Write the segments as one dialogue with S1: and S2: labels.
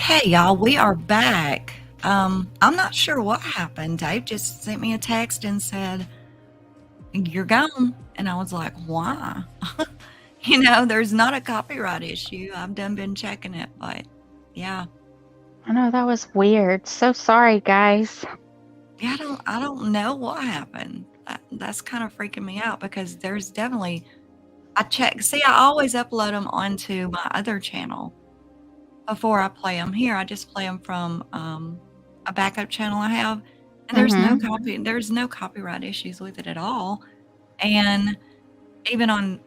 S1: Hey y'all, we are back. I'm not sure what happened. Dave just sent me a text and said, "You're gone." And I was like, "Why?" There's not a copyright issue. I've done been checking it, but yeah.
S2: I know that was weird. So sorry, guys.
S1: Yeah, I don't know what happened. That's kind of freaking me out because there's definitely I always upload them onto my other channel before I play them here. I just play them from a backup channel I have, and there's no copyright issues with it at all. And even on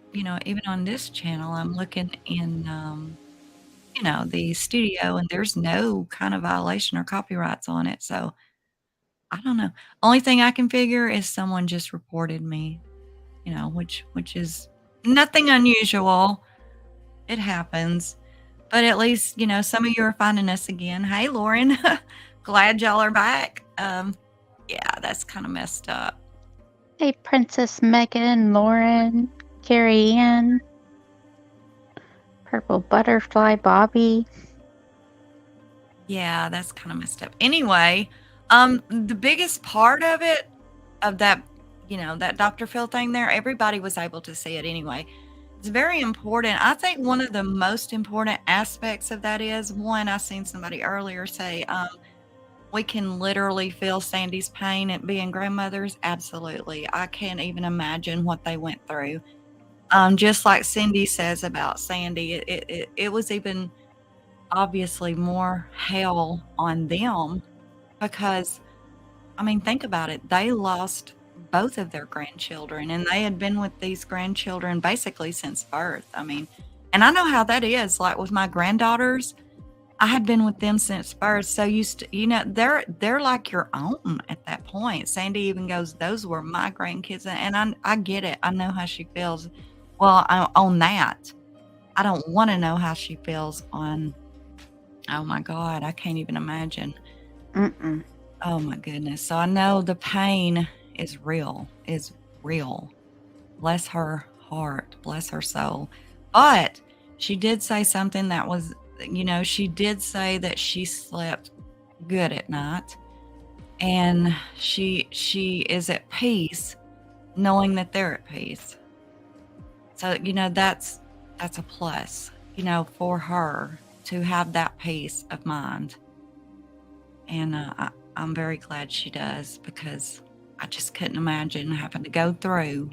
S1: this channel, I'm looking in the studio, and there's no kind of violation or copyrights on it. So I don't know. Only thing I can figure is someone just reported me, which is nothing unusual. It happens. But at least, some of you are finding us again. Hey, Lauren. Glad y'all are back. Yeah, that's kind of messed up.
S2: Hey, Princess Megan, Lauren, Carrie Ann, Purple Butterfly, Bobby.
S1: Yeah, that's kind of messed up. Anyway, the biggest part of it, of that, that Dr. Phil thing there, everybody was able to see it anyway. It's very important. I think one of the most important aspects of that is, one, I seen somebody earlier say, we can literally feel Sandy's pain at being grandmothers. Absolutely. I can't even imagine what they went through. Just like Cindy says about Sandy, it was even obviously more hell on them because, I mean, think about it. They lost both of their grandchildren, and they had been with these grandchildren basically since birth. I mean, and I know how that is. Like with my granddaughters, I had been with them since birth, so they're like your own at that point. Sandy even goes, "Those were my grandkids," and I get it. I know how she feels. Well, on that, I don't want to know how she feels on. Oh my God, I can't even imagine. Oh my goodness. So I know the pain is real. Bless her heart, bless her soul. But she did say something that was, she did say that she slept good at night, and she is at peace knowing that they're at peace. So, that's a plus, for her to have that peace of mind. And I'm very glad she does, because I just couldn't imagine having to go through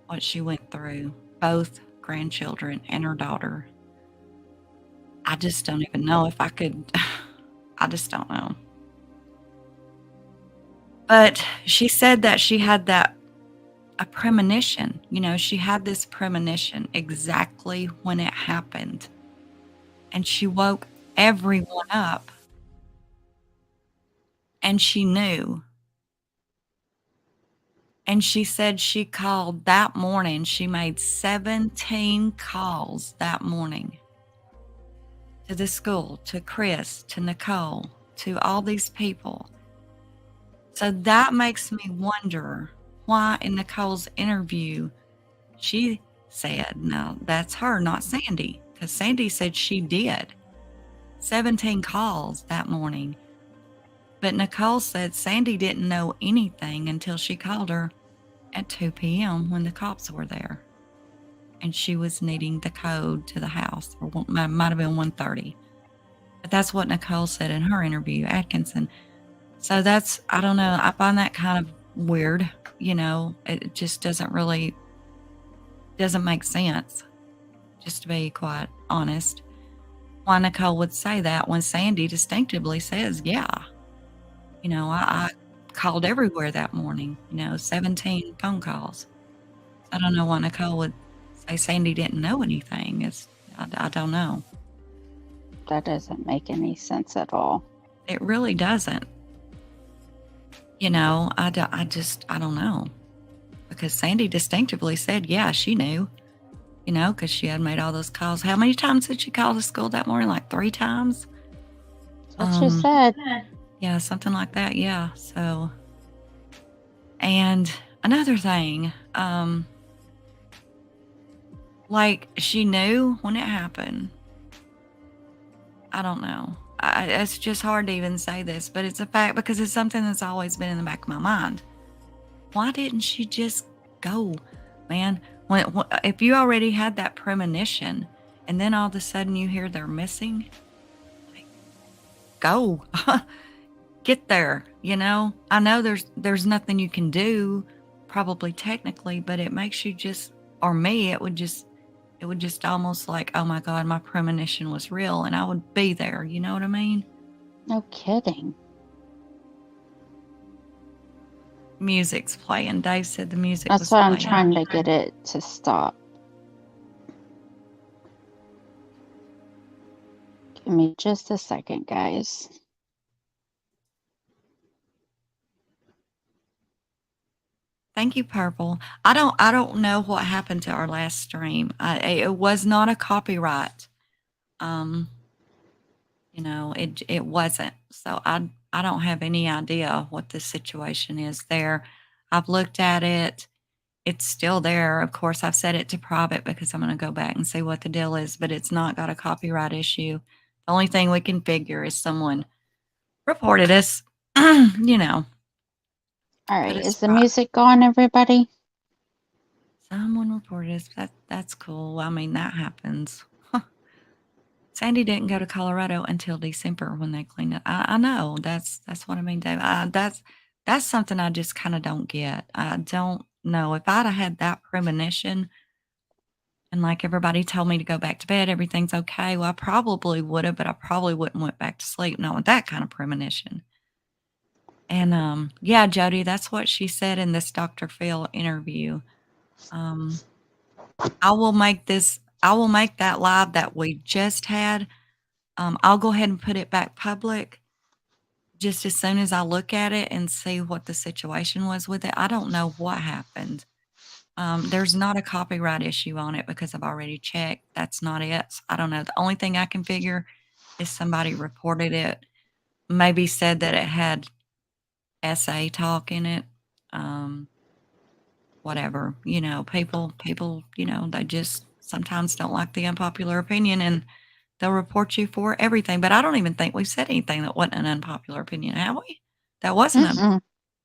S1: what she went through, both grandchildren and her daughter. I just don't even know if I could. I just don't know. But she said that she had a premonition. She had this premonition exactly when it happened. And she woke everyone up. And she knew. And she said she called that morning. She made 17 calls that morning to the school, to Chris, to Nicole, to all these people. So that makes me wonder why in Nicole's interview, she said, no, that's her, not Sandy, because Sandy said she did 17 calls that morning. But Nicole said Sandy didn't know anything until she called her at 2 p.m. when the cops were there. And she was needing the code to the house, or might have been 1:30. But that's what Nicole said in her interview, Atkinson. So I don't know, I find that kind of weird. It just doesn't make sense, just to be quite honest, why Nicole would say that when Sandy distinctively says, yeah, I called everywhere that morning, 17 phone calls. I don't know why Nicole would say Sandy didn't know anything. I don't know.
S2: That doesn't make any sense at all.
S1: It really doesn't. I don't know. Because Sandy distinctively said, yeah, she knew, because she had made all those calls. How many times did she call the school that morning? Like 3 times?
S2: That's what she said.
S1: Yeah, something like that. Yeah. So, and another thing, like she knew when it happened. I don't know. It's just hard to even say this, but it's a fact because it's something that's always been in the back of my mind. Why didn't she just go, man? If you already had that premonition, and then all of a sudden you hear they're missing, like, go, get there. I know there's nothing you can do, probably technically, but it makes you just, or me, it would just almost like, oh my God, my premonition was real, and I would be there. You know what I mean?
S2: No kidding.
S1: Music's playing. Dave said the music
S2: That's
S1: was
S2: why I'm
S1: playing.
S2: trying to get it to stop. Give me just a second, guys.
S1: Thank you, Purple. I don't know what happened to our last stream. It was not a copyright. Um, it wasn't. So I don't have any idea what the situation is there. I've looked at it. It's still there. Of course, I've set it to private because I'm going to go back and see what the deal is, but it's not got a copyright issue. The only thing we can figure is someone reported us,
S2: All
S1: put
S2: right,
S1: us
S2: is the
S1: right.
S2: music gone, everybody?
S1: Someone reported us. That's cool. I mean, that happens. Sandy didn't go to Colorado until December when they cleaned up. I know that's what I mean, Dave. That's something I just kind of don't get. I don't know if I'd have had that premonition and like everybody told me to go back to bed, everything's okay. Well, I probably would have, but I probably wouldn't went back to sleep not with that kind of premonition. And yeah, Jody, that's what she said in this Dr. Phil interview. Um, I will make that live that we just had. I'll go ahead and put it back public just as soon as I look at it and see what the situation was with it. I don't know what happened. There's not a copyright issue on it because I've already checked. That's not it. I don't know. The only thing I can figure is somebody reported it, maybe said that it had SA talk in it. Whatever, people, they just sometimes don't like the unpopular opinion and they'll report you for everything. But I don't even think we've said anything that wasn't an unpopular opinion, have we? That wasn't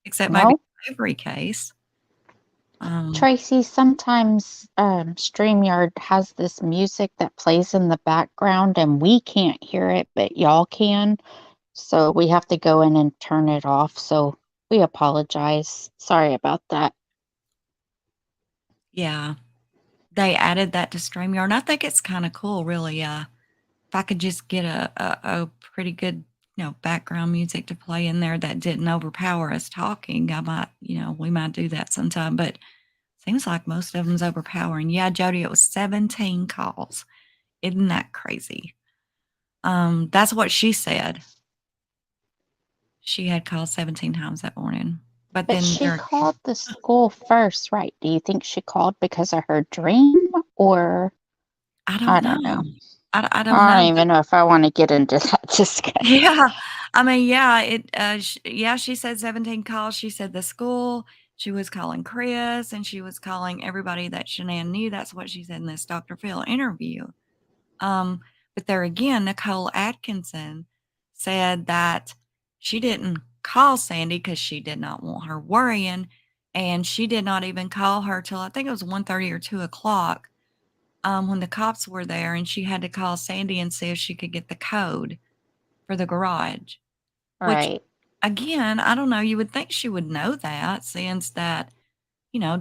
S1: except maybe
S2: No.
S1: the Avery case.
S2: Tracy, sometimes StreamYard has this music that plays in the background and we can't hear it, but y'all can. So we have to go in and turn it off. So we apologize. Sorry about that.
S1: Yeah, they added that to StreamYard, and I think it's kind of cool, really. If I could just get a pretty good, background music to play in there that didn't overpower us talking, I might, we might do that sometime. But seems like most of them's overpowering. Yeah, Jody, it was 17 calls. Isn't that crazy? That's what she said. She had called 17 times that morning. But
S2: But
S1: then
S2: she called the school first, right? Do you think she called because of her dream or
S1: I
S2: I
S1: don't
S2: don't know.
S1: know. I don't
S2: I
S1: know.
S2: don't even know if I want to get into that discussion.
S1: Yeah. I mean, yeah, she said 17 calls. She said the school, she was calling Chris, and she was calling everybody that Shanann knew. That's what she said in this Dr. Phil interview. Um, but there again, Nicole Atkinson said that she didn't call Sandy because she did not want her worrying, and she did not even call her till I think it was 1:30 or 2 o'clock, when the cops were there, and she had to call Sandy and see if she could get the code for the garage. Which,
S2: Right.
S1: again, I don't know, you would think she would know that since that,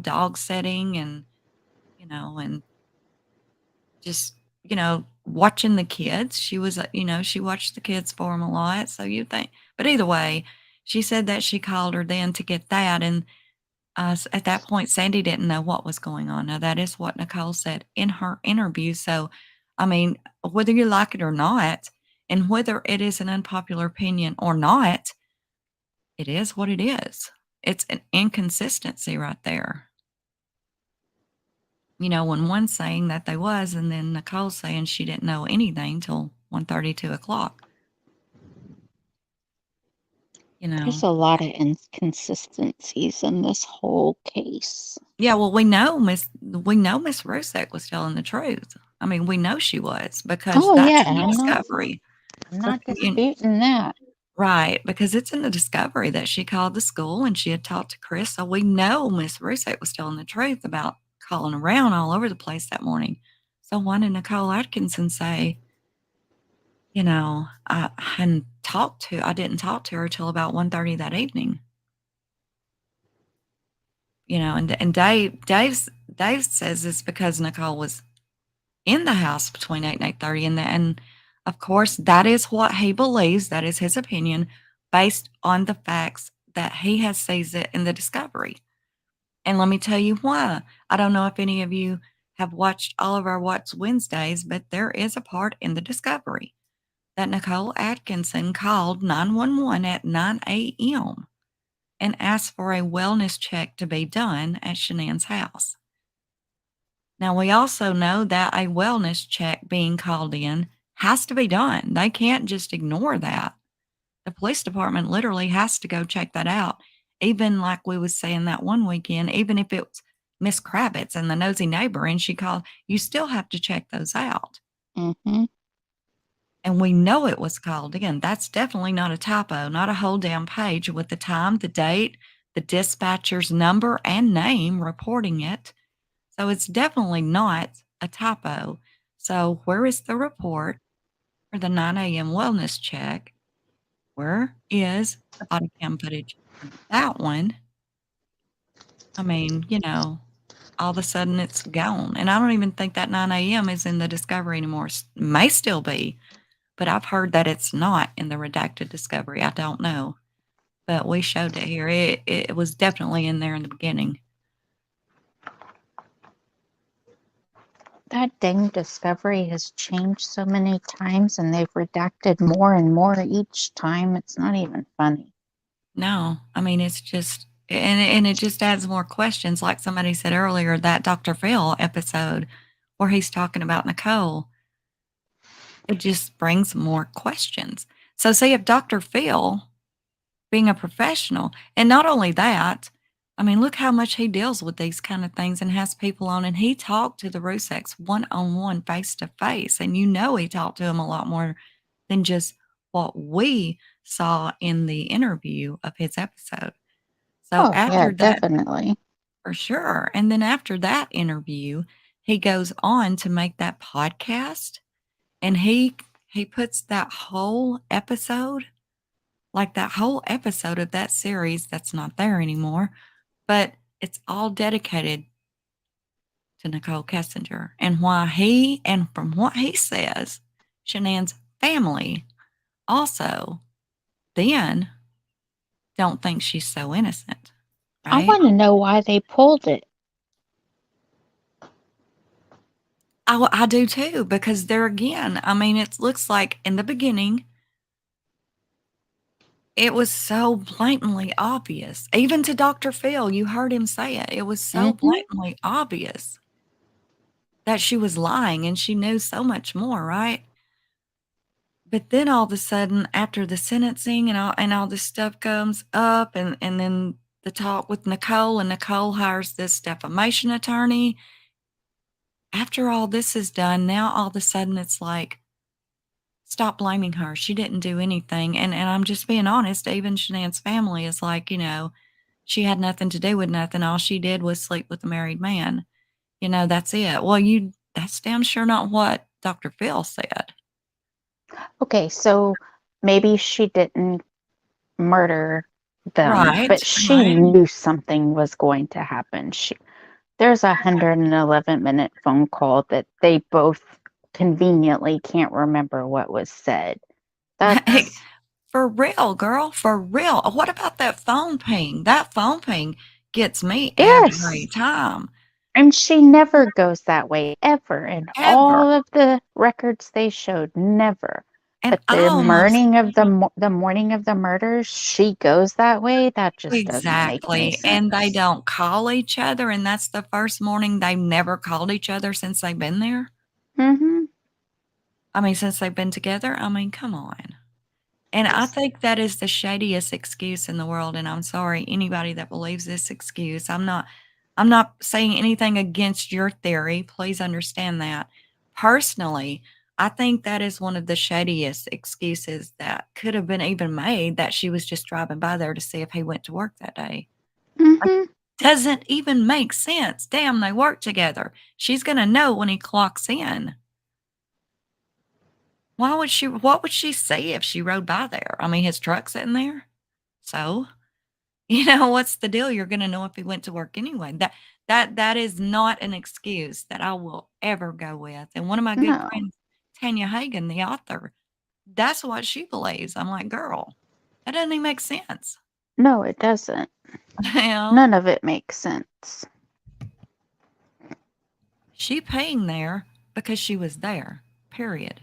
S1: dog setting and just, watching the kids. She was, she watched the kids for him a lot. So you think, but either way, she said that she called her then to get that. And at that point, Sandy didn't know what was going on. Now, that is what Nicole said in her interview. So, I mean, whether you like it or not, and whether it is an unpopular opinion or not, it is what it is. It's an inconsistency right there. When one's saying that they was, and then Nicole's saying she didn't know anything till 1:30, 2 o'clock.
S2: There's a lot of inconsistencies in this whole case.
S1: Yeah, well, we know Miss Rusek was telling the truth. I mean, we know she was because
S2: Oh,
S1: that's
S2: yeah,
S1: in the
S2: I know.
S1: discovery.
S2: I'm not disputing that.
S1: Right, because it's in the discovery that she called the school and she had talked to Chris, so we know Miss Russo was telling the truth about calling around all over the place that morning. So why did Nicole Atkinson say, I didn't talk to her till about 1:30 that evening? And Dave says it's because Nicole was in the house between 8 and 8:30, and of course that is what he believes, that is his opinion, based on the facts that he has seized it in the discovery. And let me tell you why. I don't know if any of you have watched all of our Watch Wednesdays, but there is a part in the discovery that Nicole Atkinson called 911 at 9 a.m. and asked for a wellness check to be done at Shanann's house. Now, we also know that a wellness check being called in has to be done. They can't just ignore that. The police department literally has to go check that out. Even like we was saying that one weekend, even if it's Miss Kravitz and the nosy neighbor and she called, you still have to check those out.
S2: Mm-hmm.
S1: And we know it was called in. That's definitely not a typo, not a whole damn page with the time, the date, the dispatcher's number and name reporting it. So it's definitely not a typo. So where is the report for the 9 a.m. wellness check? Where is the body cam footage of that one? I mean, all of a sudden it's gone. And I don't even think that 9 a.m. is in the discovery anymore. May still be, but I've heard that it's not in the redacted discovery. I don't know. But we showed it here. It was definitely in there in the beginning.
S2: That dang discovery has changed so many times and they've redacted more and more each time. It's not even funny.
S1: No, I mean, it's just, and it just adds more questions. Like somebody said earlier, that Dr. Phil episode where he's talking about Nicole, it just brings more questions. So see if Dr. Phil, being a professional, and not only that, I mean, look how much he deals with these kind of things and has people on, and he talked to the Ruseks one-on-one, face-to-face, and he talked to them a lot more than just what we saw in the interview of his episode. So
S2: yeah,
S1: after that,
S2: definitely.
S1: for sure. And then after that interview, he goes on to make that podcast, and he puts that whole episode, like that whole episode of that series that's not there anymore, but it's all dedicated to Nicole Kessinger and why and from what he says, Shanann's family also then don't think she's so innocent,
S2: I
S1: right?
S2: want to know why they pulled it.
S1: I do too, because there again, I mean, it looks like in the beginning, it was so blatantly obvious. Even to Dr. Phil, you heard him say it. It was so blatantly obvious that she was lying and she knew so much more, right? But then all of a sudden, after the sentencing and all this stuff comes up, and then the talk with Nicole, and Nicole hires this defamation attorney. After all this is done, now all of a sudden it's like, stop blaming her. She didn't do anything. And I'm just being honest, even Shanann's family is like, she had nothing to do with nothing. All she did was sleep with a married man. That's it. Well, that's damn sure not what Dr. Phil said.
S2: Okay, so maybe she didn't murder them,
S1: Right,
S2: but she
S1: right.
S2: knew something was going to happen. There's a 111-minute phone call that they both conveniently can't remember what was said. That's
S1: For real, girl, for real. What about that phone ping? That phone ping gets me every
S2: yes.
S1: time.
S2: And she never goes that way, ever. In
S1: Ever.
S2: all of the records they showed, never.
S1: And
S2: But
S1: I
S2: the
S1: almost
S2: morning of the morning of the murders, she goes that way. That just doesn't make any
S1: exactly. And they
S2: sense.
S1: don't call each other. And that's the first morning they've never called each other since they've been there.
S2: Mm-hmm.
S1: I mean, since they've been together. I mean, come on. And I think that is the shadiest excuse in the world. And I'm sorry, anybody that believes this excuse. I'm not saying anything against your theory. Please understand that. Personally, I think that is one of the shadiest excuses that could have been even made, that she was just driving by there to see if he went to work that day.
S2: Mm-hmm.
S1: Doesn't even make sense. Damn, they work together. She's going to know when he clocks in. What would she say if she rode by there? I mean, his truck's sitting there. So, what's the deal? You're going to know if he went to work anyway. That is not an excuse that I will ever go with. And one of my good
S2: No,
S1: friends, Tanya Hagen, the author, that's what she believes. I'm like, girl, that doesn't even make sense.
S2: no, it doesn't.
S1: You know,
S2: None of it makes sense.
S1: she paying there because she was there. Period.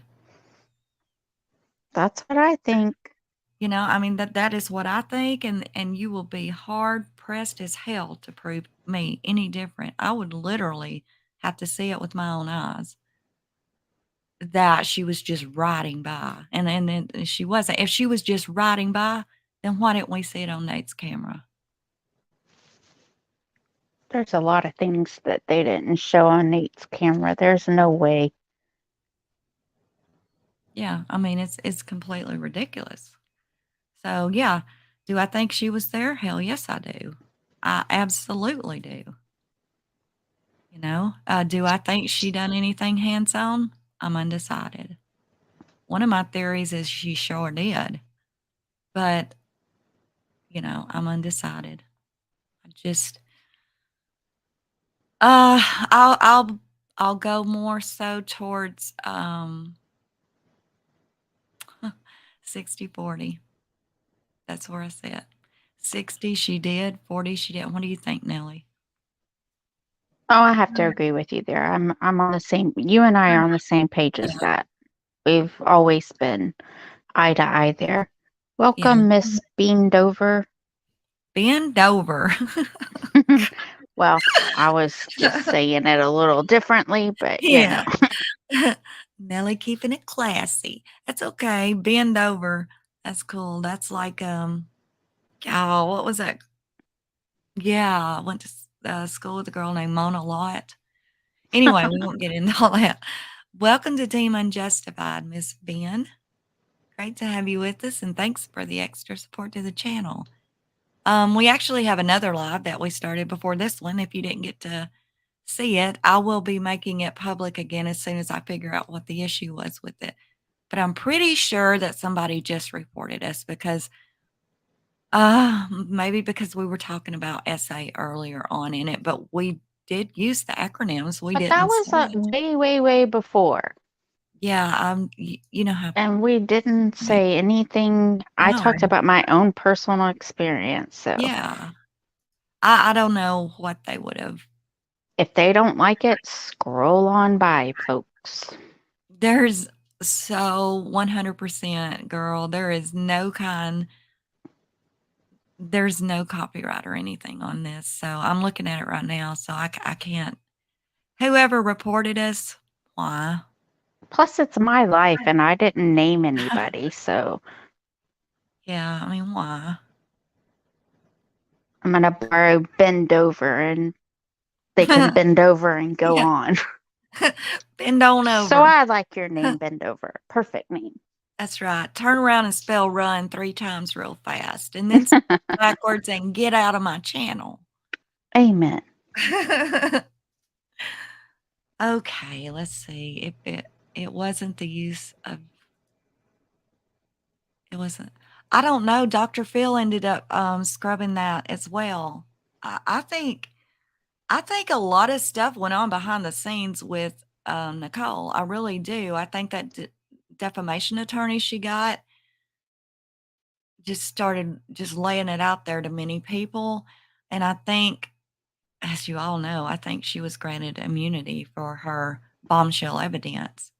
S2: That's what I think.
S1: I mean that is what I think, and you will be hard pressed as hell to prove me any different. I would literally have to see it with my own eyes that she was just riding by, and then she wasn't. If she was just riding by, then why didn't we see it on Nate's camera?
S2: There's a lot of things that they didn't show on Nate's camera. There's no way.
S1: Yeah, I mean it's completely ridiculous. So yeah, do I think she was there? Hell yes, I do. I absolutely do. Do I think she done anything hands on? I'm undecided. One of my theories is she sure did, but I'm undecided. I just, I'll go more so towards 60-40. That's where I sit. 60 she did, 40 she didn't. What do you think, Nellie?
S2: Oh, I have to agree with you there. I'm on the same. You and I are on the same page as that. We've always been eye to eye there.
S1: Yeah,
S2: Welcome, Miss Beandover.
S1: bend over.
S2: Well, I was just saying it a little differently, but
S1: Yeah. Nellie keeping it classy. That's okay. Bend over. That's cool. That's like oh, what was that? Yeah, I went to school with a girl named Mona Lott. Anyway, we won't get into all that. Welcome to Team Unjustified, Miss Ben. Great to have you with us, and thanks for the extra support to the channel. We actually have another live that we started before this one. If you didn't get to see it, I will be making it public again as soon as I figure out what the issue was with it. But I'm pretty sure that somebody just reported us because maybe because we were talking about essay earlier on in it, but we did use the acronyms. We
S2: But that
S1: didn't
S2: was
S1: say it.
S2: way, way, way before.
S1: Yeah, you know how
S2: And we didn't say anything. I
S1: no.
S2: talked about my own personal experience. So
S1: Yeah. I don't know what they would have.
S2: if they don't like it, scroll on by, folks.
S1: There's so 100% girl, there's no copyright or anything on this. So I'm looking at it right now. So I can't, whoever reported us, why?
S2: Plus, it's my life and I didn't name anybody. So
S1: Yeah, I mean, why?
S2: I'm going to borrow bend over and they can bend over and go
S1: Yeah.
S2: on.
S1: Bend on
S2: So
S1: over.
S2: I like your name, bend over. Perfect name.
S1: That's right. Turn around and spell run 3 times real fast and then spell backwards and get out of my channel.
S2: Amen.
S1: Okay, let's see. If it wasn't the use of it wasn't I don't know. Dr. Phil ended up scrubbing that as well. I think a lot of stuff went on behind the scenes with Nicole. I really do. I think that defamation attorney she got just started just laying it out there to many people. And I think, as you all know, I think she was granted immunity for her bombshell evidence.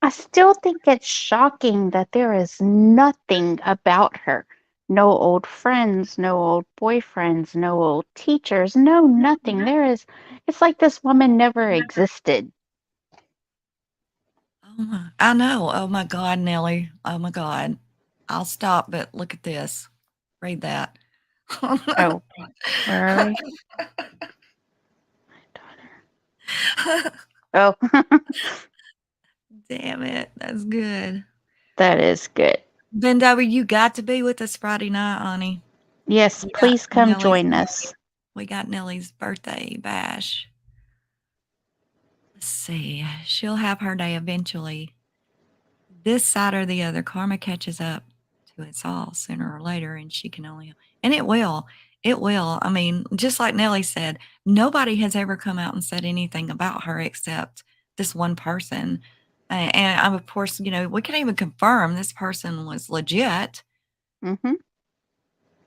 S2: I still think it's shocking that there is nothing about her. No old friends, no old boyfriends, no old teachers, no nothing. It's like this woman never existed.
S1: I know. Oh my God, Nellie. Oh my God. I'll stop, but look at this. Read that.
S2: Oh, where are we? Oh,
S1: Damn it. That's good.
S2: That is good.
S1: Ben W, you got to be with us Friday night, honey.
S2: Yes,
S1: We got
S2: please come join us.
S1: We got Nellie's birthday bash. Let's see. She'll have her day eventually. This side or the other, karma catches up to us all sooner or later, and she can only, and it will. It will. I mean, just like Nellie said, nobody has ever come out and said anything about her except this one person. And of course, we can even confirm this person was legit.
S2: Mm-hmm.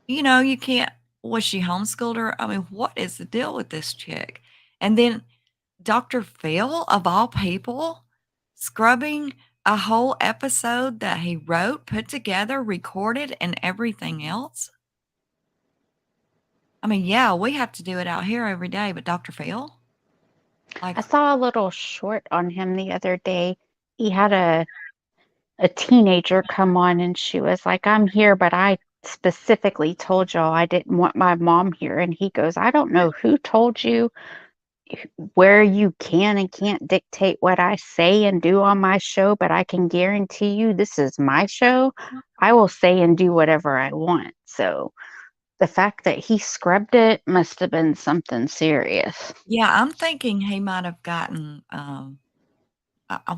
S1: You can't, was she homeschooled her? I mean, what is the deal with this chick? And then Dr. Phil, of all people, scrubbing a whole episode that he wrote, put together, recorded, and everything else. I mean, yeah, we have to do it out here every day, but Dr. Phil?
S2: I saw a little short on him the other day. He had a teenager come on and she was like, I'm here, but I specifically told y'all I didn't want my mom here. And he goes, I don't know who told you where you can and can't dictate what I say and do on my show, but I can guarantee you this is my show. I will say and do whatever I want. So the fact that he scrubbed it must have been something serious.
S1: Yeah, I'm thinking he might have gotten,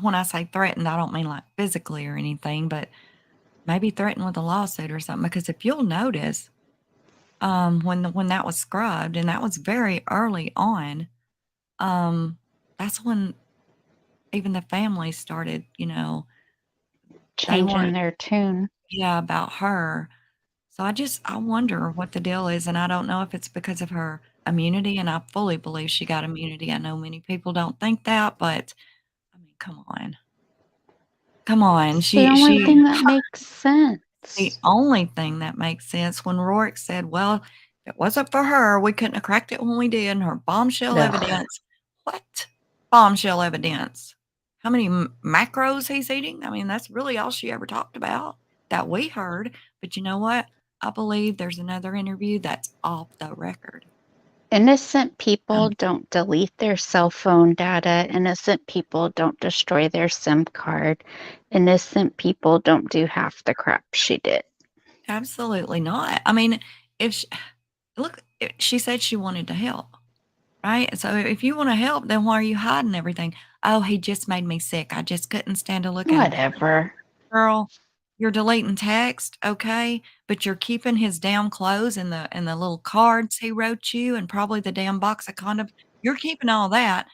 S1: when I say threatened, I don't mean like physically or anything, but maybe threatened with a lawsuit or something. Because if you'll notice, when that was scrubbed, and that was very early on, that's when even the family started,
S2: Changing their tune.
S1: Yeah, about her. So I wonder what the deal is, and I don't know if it's because of her immunity, and I fully believe she got immunity. I know many people don't think that, but I mean, come on. Come on.
S2: It's the only thing that makes sense.
S1: The only thing that makes sense when Rourke said, well, if it wasn't for her, we couldn't have cracked it when we did, and her bombshell evidence. What bombshell evidence? How many macros he's eating? I mean, that's really all she ever talked about that we heard. But you know what? I believe there's another interview that's off the record.
S2: Innocent people don't delete their cell phone data. Innocent people don't destroy their SIM card. Innocent people don't do half the crap she did.
S1: Absolutely not. I mean, she said she wanted to help, right? So if you want to help, then why are you hiding everything? Oh, he just made me sick. I just couldn't stand to look at him.
S2: Whatever.
S1: Girl, you're deleting text, okay? But you're keeping his damn clothes and the little cards he wrote you and probably the damn box of condoms. You're keeping all that,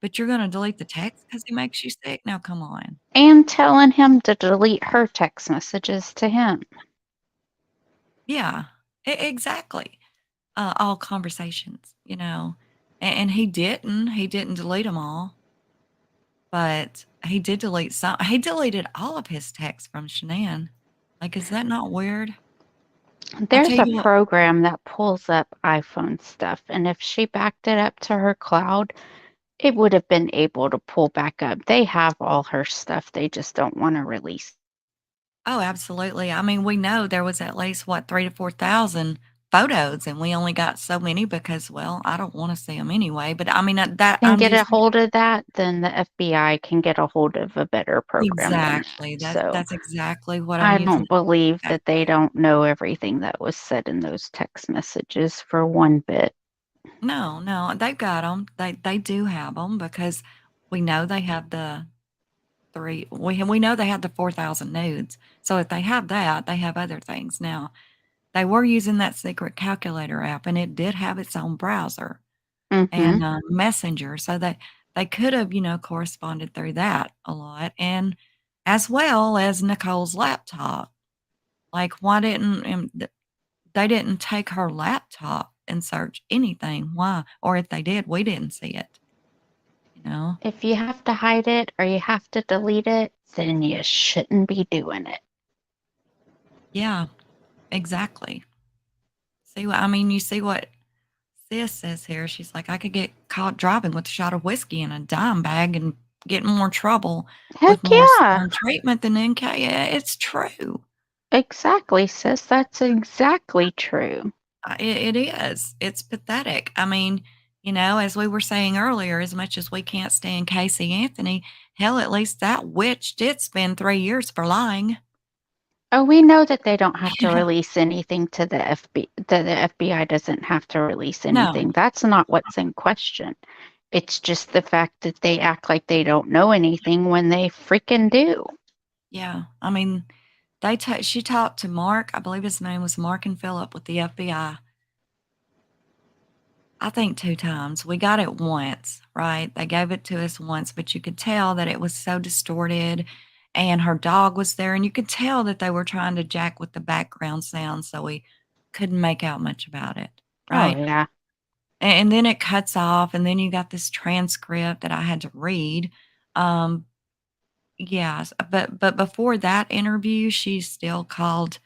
S1: but you're gonna delete the text because he makes you sick? Now come on.
S2: And telling him to delete her text messages to him.
S1: Yeah, exactly. All conversations, and he didn't delete them all, but he did delete some. He deleted all of his texts from Shanann. Like, is that not weird?
S2: There's a program that pulls up iPhone stuff, and if she backed it up to her cloud, it would have been able to pull back up. They have all her stuff. They just don't want to release.
S1: Oh, absolutely. I mean, we know there was at least, 3,000 to 4,000 photos, and we only got so many because, well, I don't want to see them anyway. But I mean, that
S2: can get a hold of that, then the FBI can get a hold of a better program.
S1: Exactly. That's exactly what
S2: I don't believe that they don't know everything that was said in those text messages for one bit.
S1: No, they've got them. They do have them because we know they have the we know they have the 4,000 nudes. So if they have that, they have other things. Now, they were using that secret calculator app, and it did have its own browser and messenger. So they could have, corresponded through that a lot, and as well as Nicole's laptop. Like, why didn't they didn't take her laptop and search anything? Why? Or if they did, we didn't see it.
S2: If you have to hide it or you have to delete it, then you shouldn't be doing it.
S1: Yeah, exactly. You see what Sis says here. She's like, I could get caught driving with a shot of whiskey in a dime bag and get in more trouble with more treatment than NK. Yeah, it's true.
S2: Exactly, sis. That's exactly true.
S1: It is. It's pathetic. I mean, As we were saying earlier, as much as we can't stand Casey Anthony, hell, at least that witch did spend 3 years for lying.
S2: Oh, we know that they don't have to release anything to the FBI. The FBI doesn't have to release
S1: No.
S2: anything. That's not what's in question. It's just the fact that they act like they don't know anything when they freaking do.
S1: Yeah. I mean, she talked to Mark, I believe his name was Mark and Phillip with the FBI. I think 2 times. We got it once, right? They gave it to us once, but you could tell that it was so distorted, and her dog was there, and you could tell that they were trying to jack with the background sound, so we couldn't make out much about it,
S2: Oh,
S1: right?
S2: yeah.
S1: And then it cuts off, and then you got this transcript that I had to read. Yes, but before that interview, she still called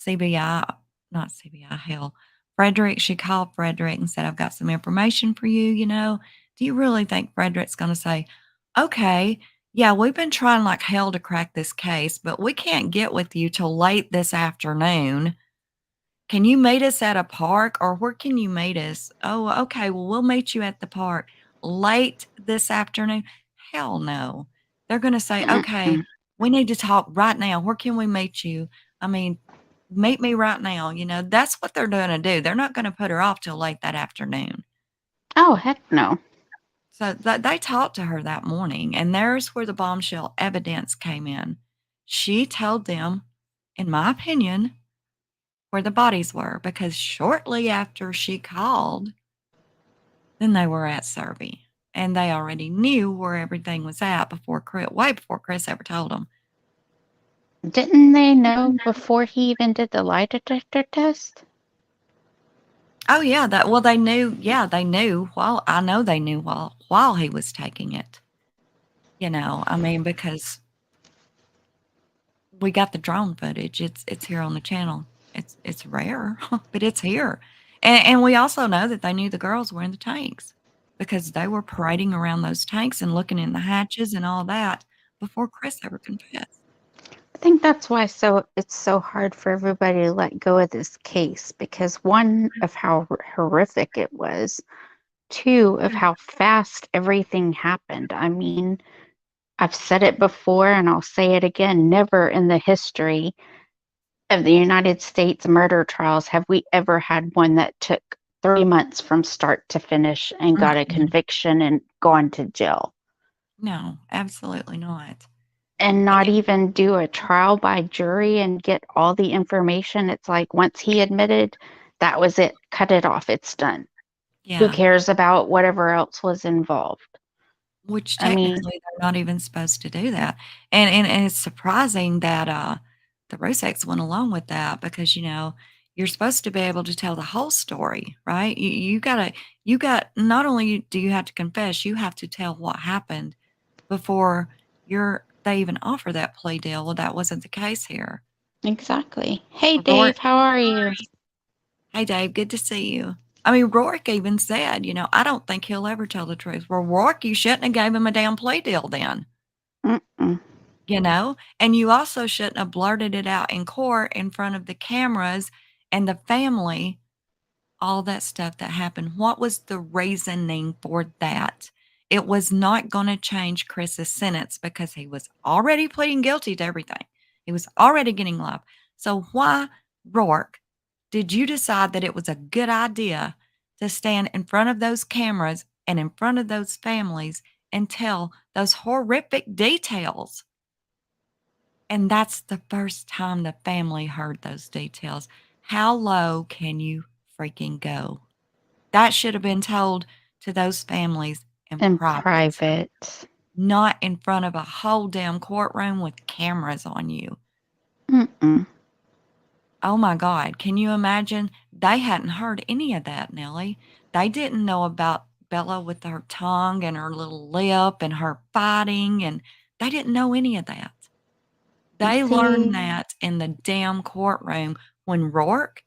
S1: CBI, not CBI, hell, Frederick. She called Frederick and said, "I've got some information for you, Do you really think Frederick's gonna say, 'Okay, yeah, we've been trying like hell to crack this case, but we can't get with you till late this afternoon. Can you meet us at a park, or where can you meet us?' 'Oh, okay, well, we'll meet you at the park late this afternoon.' Hell no. They're gonna say, 'Okay,
S2: Mm-mm.
S1: we need to talk right now. Where can we meet you? I mean, meet me right now.'" That's what they're gonna do. They're not gonna put her off till late that afternoon.
S2: Oh, heck no.
S1: So they talked to her that morning, and there's where the bombshell evidence came in. She told them, in my opinion, where the bodies were, because shortly after she called, then they were at Serby, and they already knew where everything was at way before Chris ever told them.
S2: Didn't they know before he even did the lie detector test?
S1: Oh yeah, they knew. Yeah, they knew. I know they knew while he was taking it. I mean, because we got the drone footage. It's here on the channel. It's rare, but it's here. And we also know that they knew the girls were in the tanks because they were parading around those tanks and looking in the hatches and all that before Chris ever confessed.
S2: I think that's why it's so hard for everybody to let go of this case, because one of how horrific it was, two of how fast everything happened. I mean, I've said it before and I'll say it again, never in the history of the United States murder trials have we ever had one that took 3 months from start to finish and got a
S1: Mm-mm.
S2: conviction and gone to jail.
S1: No, absolutely not.
S2: And not even do a trial by jury and get all the information. It's like once he admitted, that was it. Cut it off. It's done. Who
S1: Yeah,
S2: cares about whatever else was involved?
S1: which
S2: I mean,
S1: technically they're not even supposed to do that. And it's surprising that the Rosex went along with that because you're supposed to be able to tell the whole story, right? You got not only do you have to confess, you have to tell what happened before they even offer that plea deal. Well, that wasn't the case here.
S2: exactly. Hey,
S1: Rourke,
S2: Dave, how are you?
S1: hey Dave, good to see you. I mean, Rourke even said, I don't think he'll ever tell the truth. Well, Rourke, you shouldn't have gave him a damn plea deal then.
S2: Mm-mm.
S1: And you also shouldn't have blurted it out in court in front of the cameras and the family, all that stuff that happened. What was the reasoning for that? It was not going to change Chris's sentence because he was already pleading guilty to everything. He was already getting life. So why, Rourke, did you decide that it was a good idea to stand in front of those cameras and in front of those families and tell those horrific details? And that's the first time the family heard those details. How low can you freaking go? That should have been told to those families in
S2: In
S1: private,
S2: private.
S1: not in front of a whole damn courtroom with cameras on you.
S2: Mm-mm.
S1: Oh my God, can you imagine? They hadn't heard any of that, Nellie. They didn't know about Bella with her tongue and her little lip and her fighting, and they didn't know any of that. They learned
S2: See,
S1: that in the damn courtroom when Rourke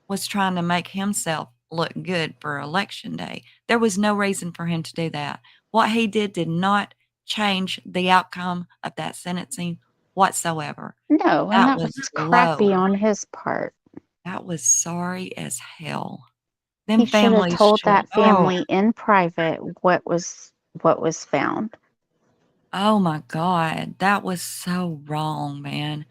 S1: was trying to make himself look good for election day. There was no reason for him to do that. What he did not change the outcome of that sentencing whatsoever.
S2: no, and
S1: That
S2: that
S1: was
S2: was crappy
S1: low.
S2: on his part.
S1: That was sorry as hell. Them
S2: He should have
S1: families
S2: told
S1: should.
S2: that family in private what was found.
S1: Oh my God. That was so wrong, man.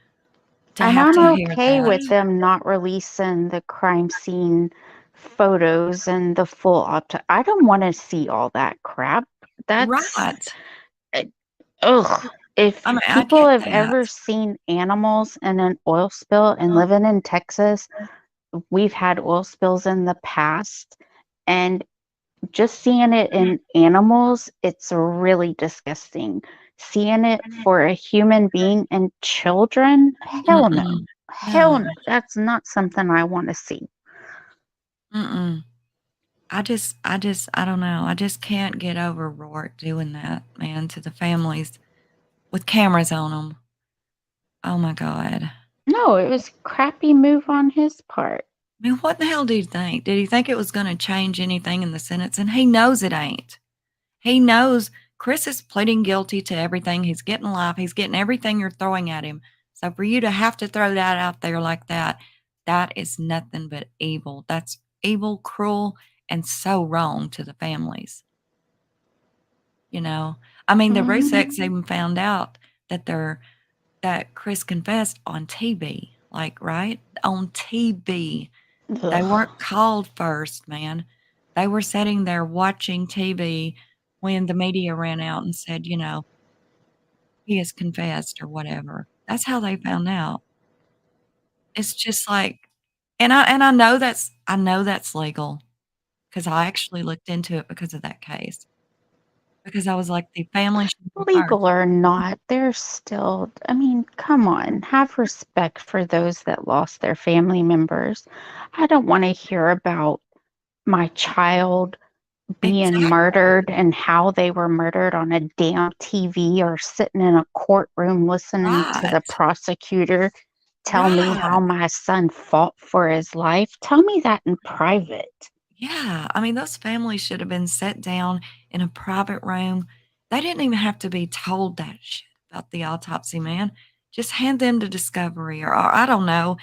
S1: To
S2: And
S1: have
S2: I'm
S1: to hear
S2: okay
S1: that.
S2: with them not releasing the crime scene photos and the full I don't want to see all that crap. That's
S1: Right.
S2: ugh. If
S1: I mean, I
S2: people
S1: get
S2: have
S1: that.
S2: ever seen animals in an oil spill and living in Texas, we've had oil spills in the past, and just seeing it in animals, it's really disgusting. Seeing it for a human being and children, hell no.
S1: Mm-mm.
S2: Hell
S1: No.
S2: no. That's not something I want to see.
S1: Mm-mm. I don't know. I just can't get over Rourke doing that, man, to the families with cameras on them. Oh my God.
S2: No, it was a crappy move on his part.
S1: I mean, what the hell do you think? Did he think it was going to change anything in the sentence? And he knows it ain't. He knows Chris is pleading guilty to everything. He's getting life. He's getting everything you're throwing at him. So for you to have to throw that out there like that, that is nothing but evil. That's evil, cruel, and so wrong to the families. You know, I mean, the Ruseks even found out that that Chris confessed on TV, like right on TV. They
S2: Ugh.
S1: weren't called first, man. They were sitting there watching TV when the media ran out and said, "He has confessed," or whatever. That's how they found out. It's just like and I know that's legal because I actually looked into it because of that case, because I was like, the family should go
S2: Legal
S1: first.
S2: or not, there's still, I mean, come on, have respect for those that lost their family members. I don't want to hear about my child being
S1: Exactly.
S2: murdered and how they were murdered on a damn TV or sitting in a courtroom listening to the
S1: Right.
S2: prosecutor tell me
S1: Right.
S2: how my son fought for his life. Tell me that in private.
S1: Yeah, I mean, those families should have been set down in a private room. They didn't even have to be told that shit about the autopsy, man. Just hand them to discovery or I don't know,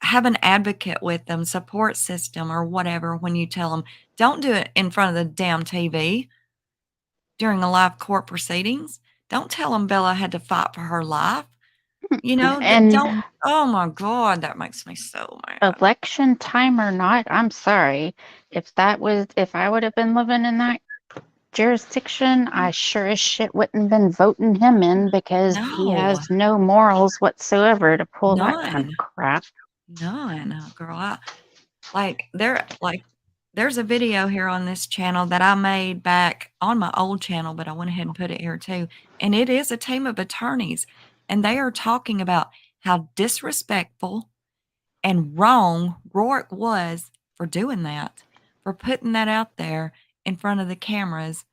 S1: have an advocate with them, support system or whatever when you tell them. Don't do it in front of the damn TV during a live court proceedings. Don't tell them Bella had to fight for her life.
S2: And
S1: Don't. Oh my God, that makes me so mad.
S2: election time or not, I'm sorry. If I would have been living in that jurisdiction, I sure as shit wouldn't have been voting him in because he
S1: No,
S2: has no morals whatsoever to pull that kind of
S1: none.
S2: crap.
S1: None, girl. There's a video here on this channel that I made back on my old channel, but I went ahead and put it here too. And it is a team of attorneys, and they are talking about how disrespectful and wrong Rourke was for doing that, for putting that out there in front of the cameras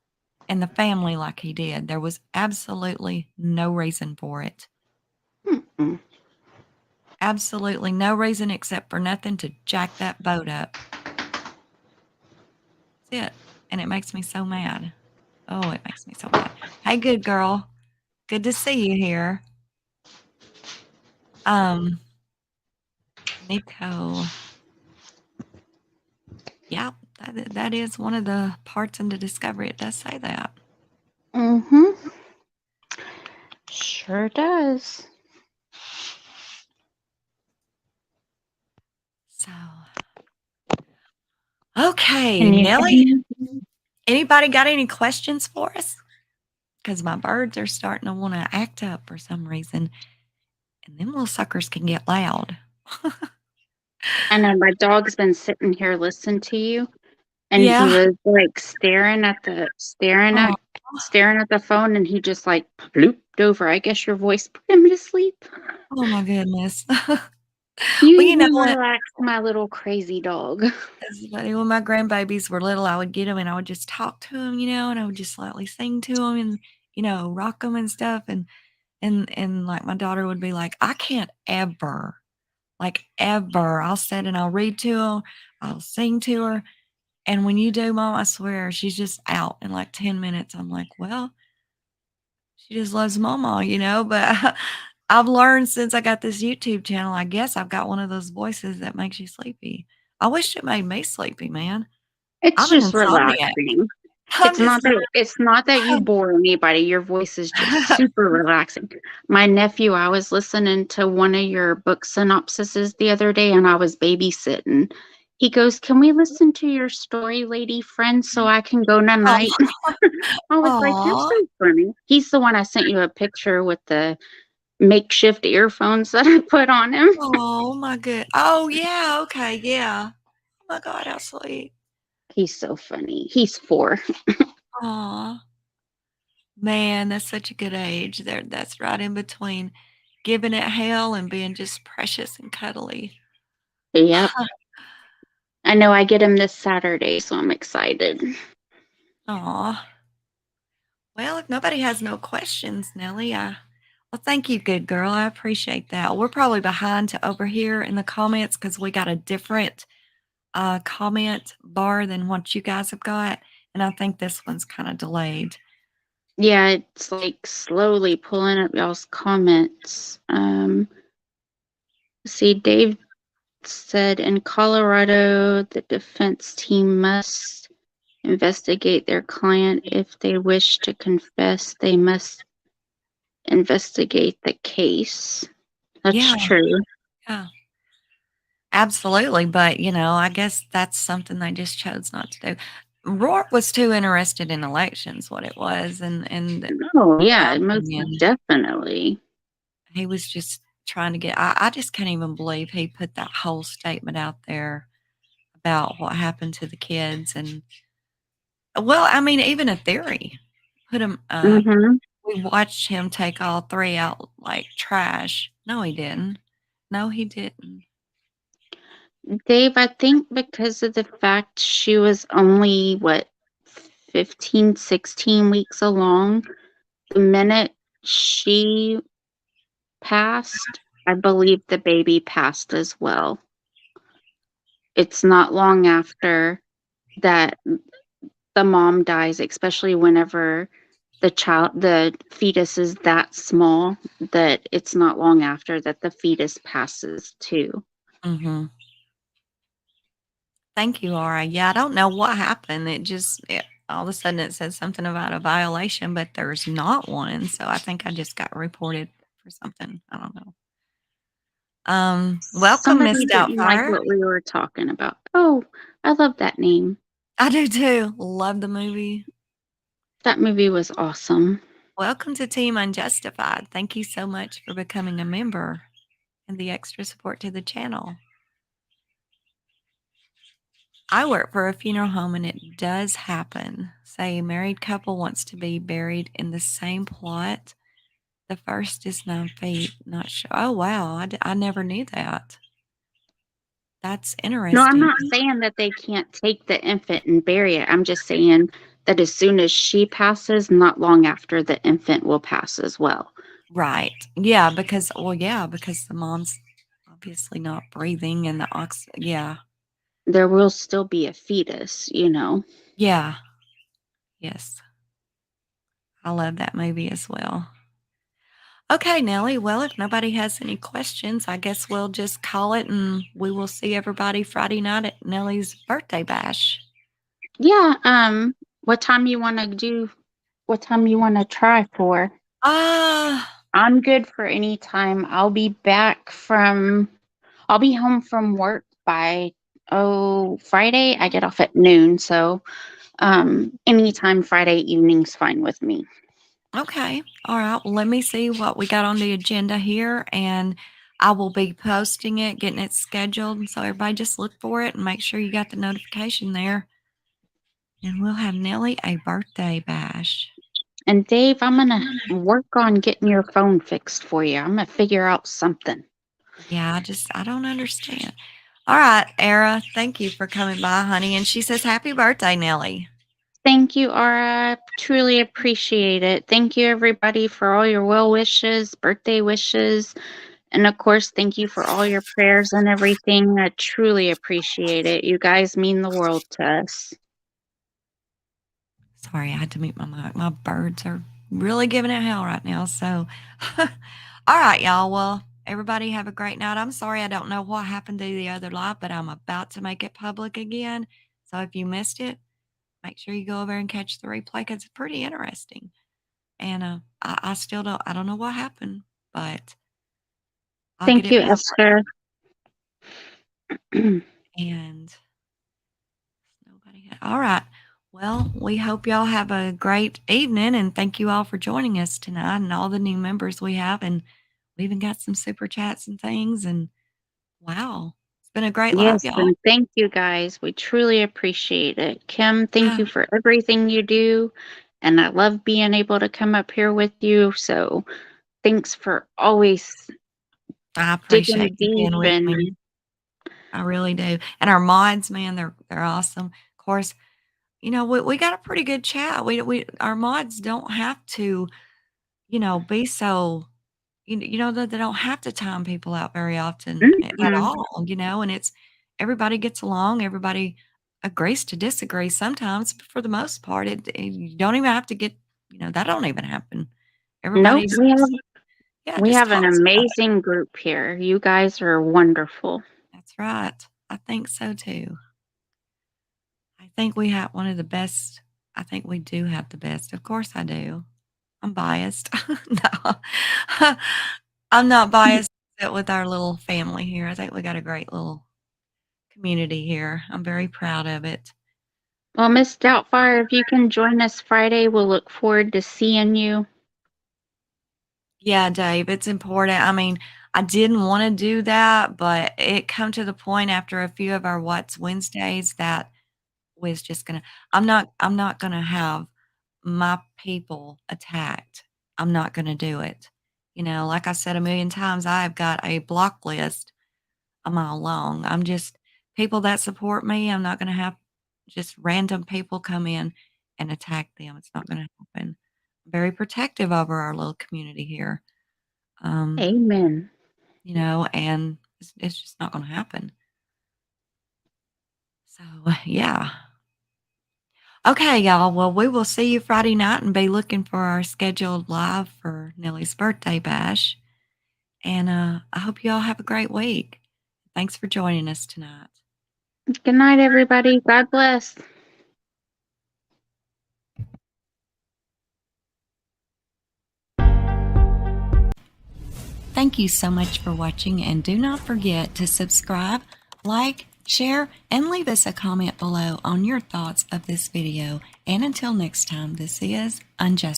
S1: and the family like he did. There was absolutely no reason for it.
S2: Mm-mm.
S1: Absolutely no reason except for nothing to jack that boat up. That's it. And it makes me so mad. Oh, it makes me so mad. Hey, good girl. Good to see you here. Um, Nico. Yeah, that is one of the parts in the discovery. It does say that.
S2: Mm-hmm. Sure does.
S1: So, okay,
S2: Can you
S1: Nellie, anybody got any questions for us? Because my birds are starting to want to act up for some reason, and them little suckers can get loud.
S2: I know my dog's been sitting here listening to you, and he
S1: Yeah.
S2: was like
S1: Oh,
S2: staring at the phone, and he just like blooped over. I guess your voice put him to sleep.
S1: oh my goodness.
S2: You
S1: Well, you know
S2: even
S1: what?
S2: relaxed my little crazy dog.
S1: It's funny, when my grandbabies were little, I would get them and I would just talk to them, and I would just slightly sing to them and, rock them and stuff, and, like, my daughter would be like, "I can't ever, like, ever." I'll sit and I'll read to her, I'll sing to her, and when you do, mom, I swear, she's just out in, like, 10 minutes. I'm like, "Well, she just loves mama," but I've learned since I got this YouTube channel, I guess I've got one of those voices that makes you sleepy. I wish it made me sleepy, man.
S2: It's
S1: I'm an
S2: just
S1: insomniac.
S2: relaxing.
S1: I'm just
S2: It's not that you bore anybody. Your voice is just super relaxing. My nephew, I was listening to one of your book synopsises the other day and I was babysitting. He goes, "Can we listen to your story, lady friend, so I can go
S1: oh,
S2: night?" I was like, "You're
S1: aw.
S2: so funny." He's the one I sent you a picture with the makeshift earphones that I put on him.
S1: Oh my good. Oh yeah, okay, yeah. Oh my God, how sweet.
S2: He's so funny. He's 4.
S1: Aw. Man, that's such a good age. There, that's right in between giving it hell and being just precious and cuddly.
S2: Yep. I know I get him this Saturday, so I'm excited.
S1: Aw. Well, if nobody has no questions, Nellie, well, thank you, good girl. I appreciate that. We're probably behind to over here in the comments because we got a different comment bar than what you guys have got, and I think this one's kind of delayed.
S2: Yeah, it's like slowly pulling up y'all's comments. See, Dave said in Colorado, the defense team must investigate their client. If they wish to confess, they must investigate the case. That's
S1: Yeah,
S2: true.
S1: yeah, absolutely. But I guess that's something they just chose not to do. Rourke was too interested in elections, what it was, and
S2: Oh,
S1: my
S2: yeah, most
S1: opinion,
S2: definitely.
S1: he was just trying to get. I just can't even believe he put that whole statement out there about what happened to the kids, and well, I mean, even a theory. Put him.
S2: Hmm.
S1: We watched him take all 3 out like trash. No, he didn't. No, he didn't.
S2: Dave, I think because of the fact she was only, what, 15, 16 weeks along, the minute she passed, I believe the baby passed as well. It's not long after that the mom dies, especially whenever the fetus is that small, that it's not long after that the fetus passes too.
S1: Mhm. Thank you, Laura. Yeah, I don't know what happened. All of a sudden it said something about a violation, but there's not one. So I think I just got reported for something. I don't know. Welcome, Miss
S2: Somebody didn't like
S1: Doubtfire.
S2: what we were talking about. Oh, I love that name.
S1: I do too. Love the movie.
S2: That movie was awesome.
S1: Welcome to Team Unjustified. Thank you so much for becoming a member and the extra support to the channel. I work for a funeral home and it does happen. Say a married couple wants to be buried in the same plot. The first is 9 feet. Not sure. Oh, wow. I never knew that. That's
S2: No, I'm
S1: interesting.
S2: not saying that they can't take the infant and bury it. I'm just saying that as soon as she passes, not long after, the infant will pass as well.
S1: Right. Yeah, because the mom's obviously not breathing and yeah.
S2: There will still be a fetus, you know.
S1: Yeah. Yes. I love that movie as well. Okay, Nellie. Well, if nobody has any questions, I guess we'll just call it and we will see everybody Friday night at Nellie's birthday bash.
S2: Yeah, what time you want to do? What time you want to try for?
S1: Ah,
S2: I'm good for any time. I'll be home from work by Friday. I get off at noon, so anytime Friday evening's fine with me.
S1: okay. All right. Well, let me see what we got on the agenda here, and I will be posting it, getting it scheduled. So everybody just look for it and make sure you got the notification there. And we'll have Nellie a birthday bash.
S2: And Dave, I'm gonna work on getting your phone fixed for you. I'm gonna figure out something.
S1: Yeah, I don't understand. All right, Era, thank you for coming by, honey. And she says, Happy birthday, Nellie.
S2: Thank you, Aura. Truly appreciate it. Thank you, everybody, for all your well wishes, birthday wishes. And of course, thank you for all your prayers and everything. I truly appreciate it. You guys mean the world to us.
S1: Sorry, I had to mute my mic. My birds are really giving it hell right now. So, all right, y'all. Well, everybody have a great night. I'm sorry I don't know what happened to the other live, but I'm about to make it public again. So if you missed it, make sure you go over and catch the replay because it's pretty interesting. And I still I don't know what happened, but I'll get
S2: Thank
S1: it
S2: you,
S1: back.
S2: Esther.
S1: And nobody. All right. Well, we hope y'all have a great evening, and thank you all for joining us tonight, and all the new members we have, and we even got some super chats and things. And wow, it's been a great live,
S2: Yes,
S1: y'all.
S2: and thank you guys. We truly appreciate it. Kim, thank
S1: Yeah,
S2: you for everything you do. And I love being able to come up here with you. So thanks for always
S1: I appreciate
S2: digging
S1: you
S2: deep
S1: being with me.
S2: and
S1: I really do. And our mods, man, they're awesome. Of course, we got a pretty good chat. We our mods don't have to, be so that they don't have to time people out very often at
S2: mm-mm.
S1: all, and it's everybody gets along, everybody agrees to disagree sometimes, but for the most part, you don't even have to get, that don't even happen.
S2: Nope,
S1: Everybody's just, yeah,
S2: we
S1: just
S2: have an
S1: talks about it.
S2: amazing group here. You guys are wonderful.
S1: That's right. I think so too. I think we have one of the best. I think we do have the best. Of course I do. I'm biased. No. I'm not biased with our little family here. I think we got a great little community here. I'm very proud of it.
S2: Well, Miss Doubtfire, if you can join us Friday, we'll look forward to seeing you.
S1: Yeah, Dave, it's important. I mean, I didn't want to do that, but it come to the point after a few of our What's Wednesdays that was just gonna I'm not gonna have my people attacked. I'm not gonna do it. Like I said a million times, I've got a block list a mile long. I'm just people that support me, I'm not gonna have just random people come in and attack them. It's not gonna happen. I'm very protective over our little community here. Um,
S2: Amen.
S1: and it's just not gonna happen. So, yeah. Okay, y'all. Well, we will see you Friday night and be looking for our scheduled live for Nellie's birthday bash. And I hope you all have a great week. Thanks for joining us tonight.
S2: Good night, everybody. God bless.
S1: Thank you so much for watching, and do not forget to subscribe, like, share, and leave us a comment below on your thoughts of this video. And until next time, this is UnJustified.